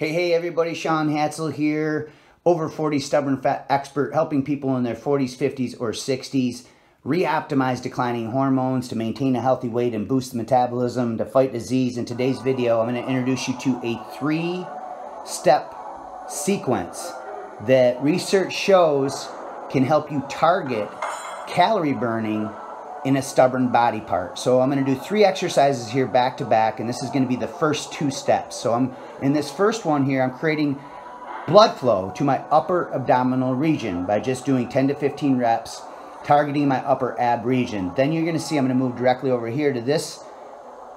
Hey everybody, Shaun Hadsall here, over 40 stubborn fat expert, helping people in their 40s, 50s, or 60s re-optimize declining hormones to maintain a healthy weight and boost the metabolism to fight disease. In today's video, I'm going to introduce you to a 3-step sequence that research shows can help you target calorie burning in a stubborn body part. So I'm going to do 3 exercises here back to back, and this is going to be the first 2 steps. So I'm in this first one here, I'm creating blood flow to my upper abdominal region by just doing 10 to 15 reps, targeting my upper ab region. Then you're going to see I'm going to move directly over here to this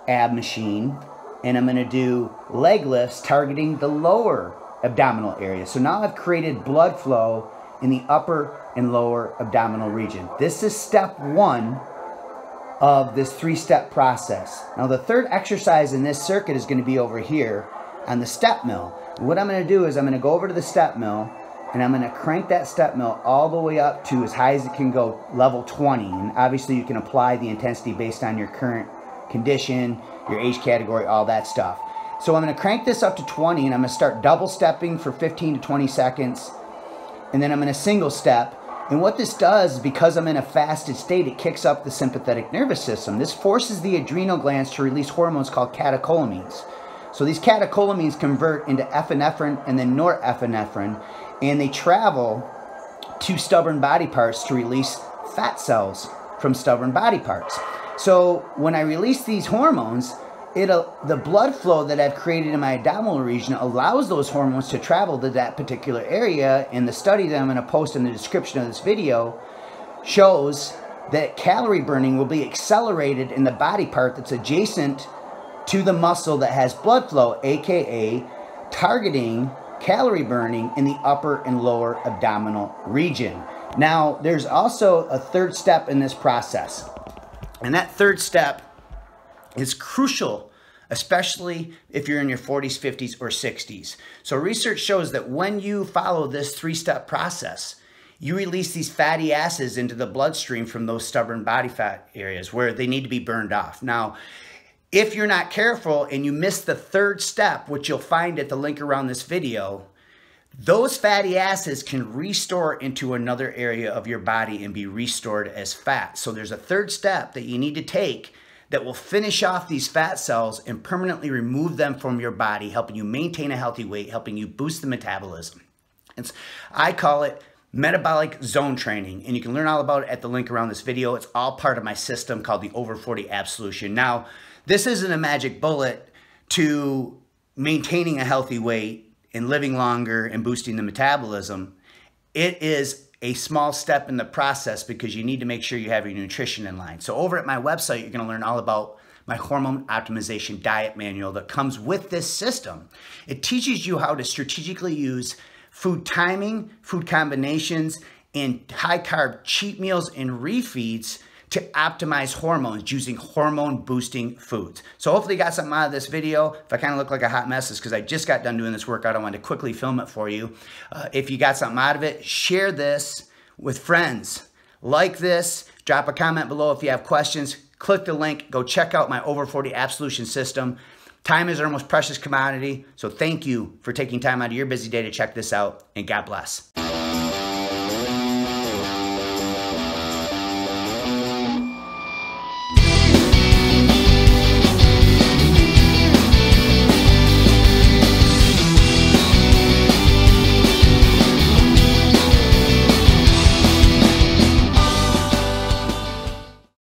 ab machine, and I'm going to do leg lifts targeting the lower abdominal area. So now I've created blood flow in the upper and lower abdominal region. This is step 1 of this 3-step process. Now the third exercise in this circuit is going to be over here on the step mill. And what I'm going to do is I'm going to go over to the step mill and I'm going to crank that step mill all the way up to as high as it can go, level 20. And obviously you can apply the intensity based on your current condition, your age category, all that stuff. So I'm going to crank this up to 20 and I'm going to start double stepping for 15 to 20 seconds. And then I'm going to single step. And what this does, because I'm in a fasted state, it kicks up the sympathetic nervous system. This forces the adrenal glands to release hormones called catecholamines. So these catecholamines convert into epinephrine and then norepinephrine, and they travel to stubborn body parts to release fat cells from stubborn body parts. So when I release these hormones, the blood flow that I've created in my abdominal region allows those hormones to travel to that particular area. And the study that I'm going to post in the description of this video shows that calorie burning will be accelerated in the body part that's adjacent to the muscle that has blood flow, aka targeting calorie burning in the upper and lower abdominal region. Now, there's also a third step in this process, and that third step is crucial, especially if you're in your 40s, 50s, or 60s. So research shows that when you follow this 3-step process, you release these fatty acids into the bloodstream from those stubborn body fat areas where they need to be burned off. Now, if you're not careful and you miss the third step, which you'll find at the link around this video, those fatty acids can restore into another area of your body and be restored as fat. So there's a third step that you need to take that will finish off these fat cells and permanently remove them from your body, helping you maintain a healthy weight, helping you boost the metabolism. I call it metabolic zone training, and you can learn all about it at the link around this video. It's all part of my system called the Over 40 Absolution. Now, this isn't a magic bullet to maintaining a healthy weight and living longer and boosting the metabolism. It is a small step in the process because you need to make sure you have your nutrition in line. So over at my website, you're going to learn all about my hormone optimization diet manual that comes with this system. It teaches you how to strategically use food timing, food combinations, and high-carb cheat meals and refeeds to optimize hormones using hormone-boosting foods. So hopefully you got something out of this video. If I kind of look like a hot mess, it's because I just got done doing this workout. I wanted to quickly film it for you. If you got something out of it, share this with friends. Like this, drop a comment below if you have questions. Click the link, go check out my Over 40 Absolution system. Time is our most precious commodity, so thank you for taking time out of your busy day to check this out, and God bless.